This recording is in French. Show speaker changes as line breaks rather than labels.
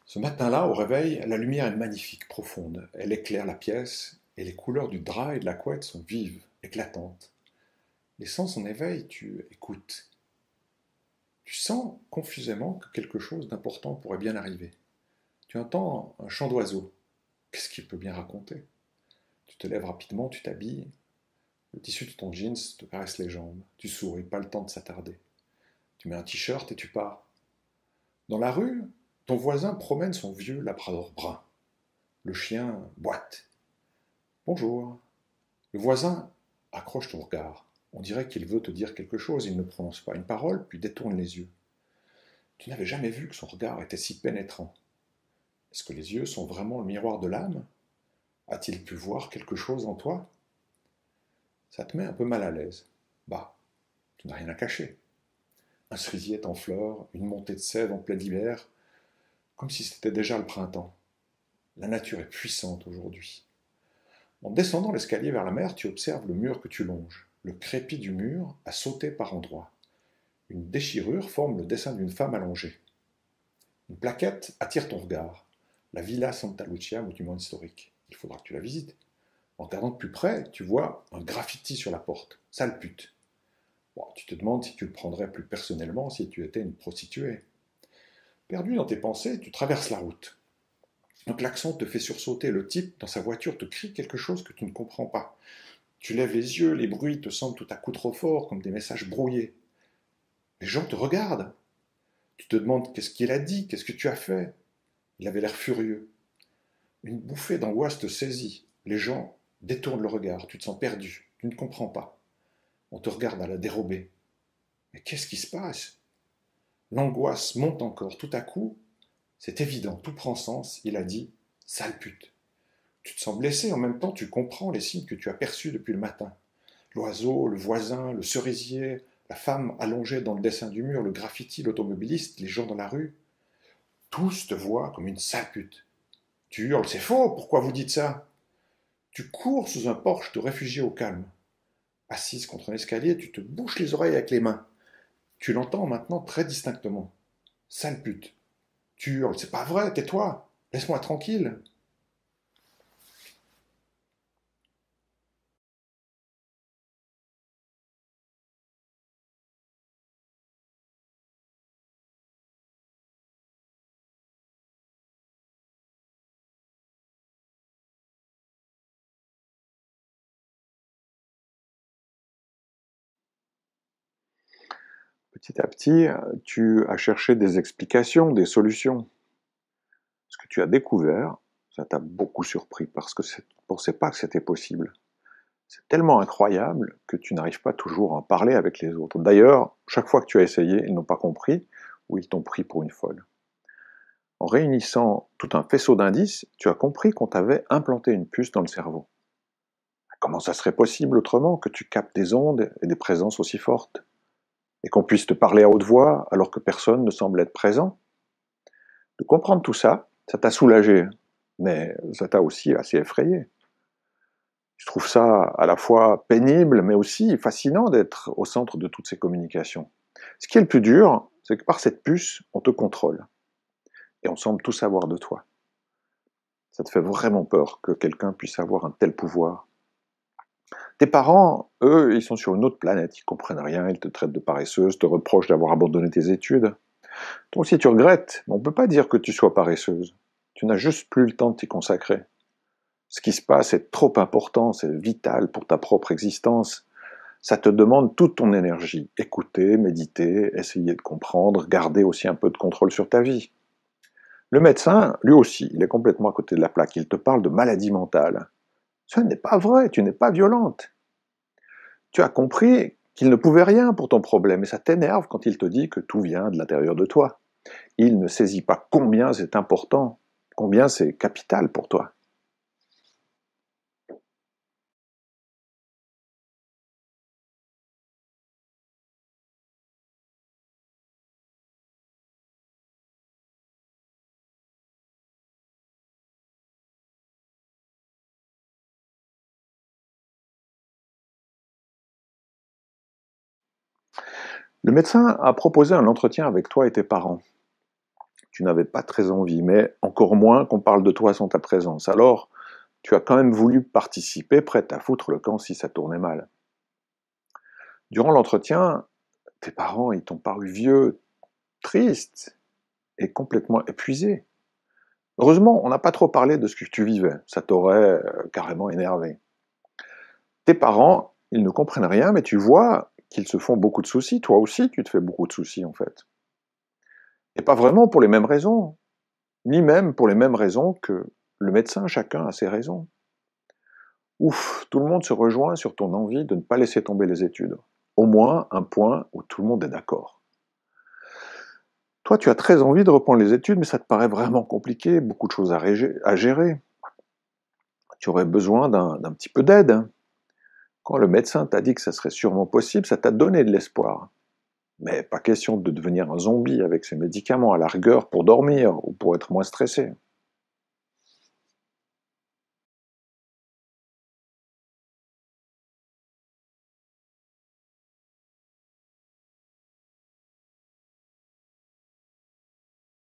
Ce matin-là, au réveil, la lumière est magnifique, profonde. Elle éclaire la pièce, et les couleurs du drap et de la couette sont vives, éclatantes. Les sens en éveil, tu écoutes. Tu sens confusément que quelque chose d'important pourrait bien arriver. Tu entends un chant d'oiseau. Qu'est-ce qu'il peut bien raconter? Tu te lèves rapidement, tu t'habilles. Le tissu de ton jeans te caresse les jambes. Tu souris, pas le temps de s'attarder. Tu mets un t-shirt et tu pars. Dans la rue, ton voisin promène son vieux labrador brun. Le chien boite. Bonjour. Le voisin accroche ton regard. On dirait qu'il veut te dire quelque chose. Il ne prononce pas une parole, puis détourne les yeux. Tu n'avais jamais vu que son regard était si pénétrant. Est-ce que les yeux sont vraiment le miroir de l'âme? A-t-il pu voir quelque chose en toi? Ça te met un peu mal à l'aise. Bah, tu n'as rien à cacher. Un cerisier est en fleurs, une montée de sève en plein hiver, comme si c'était déjà le printemps. La nature est puissante aujourd'hui. En descendant l'escalier vers la mer, tu observes le mur que tu longes. Le crépi du mur a sauté par endroits. Une déchirure forme le dessin d'une femme allongée. Une plaquette attire ton regard. La Villa Santa Lucia, monument historique. Il faudra que tu la visites. En regardant de plus près, tu vois un graffiti sur la porte. Sale pute. Bon, tu te demandes si tu le prendrais plus personnellement si tu étais une prostituée. Perdu dans tes pensées, tu traverses la route. Un klaxon te fait sursauter. Le type, dans sa voiture, te crie quelque chose que tu ne comprends pas. Tu lèves les yeux, les bruits te semblent tout à coup trop forts, comme des messages brouillés. Les gens te regardent. Tu te demandes qu'est-ce qu'il a dit, qu'est-ce que tu as fait. Il avait l'air furieux. Une bouffée d'angoisse te saisit. Les gens détournent le regard. Tu te sens perdu. Tu ne comprends pas. On te regarde à la dérobée. Mais qu'est-ce qui se passe? L'angoisse monte encore. Tout à coup, c'est évident, tout prend sens. Il a dit sale pute. Tu te sens blessé, en même temps tu comprends les signes que tu as perçus depuis le matin. L'oiseau, le voisin, le cerisier, la femme allongée dans le dessin du mur, le graffiti, l'automobiliste, les gens dans la rue. Tous te voient comme une sale pute. Tu hurles, c'est faux, pourquoi vous dites ça? Tu cours sous un porche te réfugier au calme. Assise contre un escalier, tu te bouches les oreilles avec les mains. Tu l'entends maintenant très distinctement. Sale pute. Tu hurles, c'est pas vrai, tais-toi, laisse-moi tranquille.
Petit à petit, tu as cherché des explications, des solutions. Ce que tu as découvert, ça t'a beaucoup surpris parce que tu ne pensais pas que c'était possible. C'est tellement incroyable que tu n'arrives pas toujours à en parler avec les autres. D'ailleurs, chaque fois que tu as essayé, ils n'ont pas compris ou ils t'ont pris pour une folle. En réunissant tout un faisceau d'indices, tu as compris qu'on t'avait implanté une puce dans le cerveau. Comment ça serait possible autrement que tu captes des ondes et des présences aussi fortes? Et qu'on puisse te parler à haute voix alors que personne ne semble être présent? De comprendre tout ça, ça t'a soulagé, mais ça t'a aussi assez effrayé. Je trouve ça à la fois pénible, mais aussi fascinant d'être au centre de toutes ces communications. Ce qui est le plus dur, c'est que par cette puce, on te contrôle, et on semble tout savoir de toi. Ça te fait vraiment peur que quelqu'un puisse avoir un tel pouvoir. Tes parents, eux, ils sont sur une autre planète, ils comprennent rien, ils te traitent de paresseuse, te reprochent d'avoir abandonné tes études. Toi aussi tu regrettes, mais on ne peut pas dire que tu sois paresseuse. Tu n'as juste plus le temps de t'y consacrer. Ce qui se passe est trop important, c'est vital pour ta propre existence. Ça te demande toute ton énergie. Écouter, méditer, essayer de comprendre, garder aussi un peu de contrôle sur ta vie. Le médecin, lui aussi, il est complètement à côté de la plaque. Il te parle de maladie mentale. Ce n'est pas vrai, tu n'es pas violente. Tu as compris qu'il ne pouvait rien pour ton problème et ça t'énerve quand il te dit que tout vient de l'intérieur de toi. Il ne saisit pas combien c'est important, combien c'est capital pour toi. Le médecin a proposé un entretien avec toi et tes parents. tu n'avais pas très envie, mais encore moins qu'on parle de toi sans ta présence. Alors, tu as quand même voulu participer, prête à foutre le camp si ça tournait mal. Durant l'entretien, tes parents, ils t'ont paru vieux, tristes et complètement épuisés. Heureusement, on n'a pas trop parlé de ce que tu vivais, ça t'aurait carrément énervé. Tes parents, ils ne comprennent rien, mais tu vois qu'ils se font beaucoup de soucis, toi aussi tu te fais beaucoup de soucis en fait. Et pas vraiment pour les mêmes raisons, ni même pour les mêmes raisons que le médecin, chacun a ses raisons. Ouf, tout le monde se rejoint sur ton envie de ne pas laisser tomber les études. Au moins un point où tout le monde est d'accord. Toi, tu as très envie de reprendre les études, mais ça te paraît vraiment compliqué, beaucoup de choses à gérer. Tu aurais besoin d'un petit peu d'aide. Quand le médecin t'a dit que ça serait sûrement possible, ça t'a donné de l'espoir. Mais pas question de devenir un zombie avec ces médicaments à la rigueur pour dormir ou pour être moins stressé.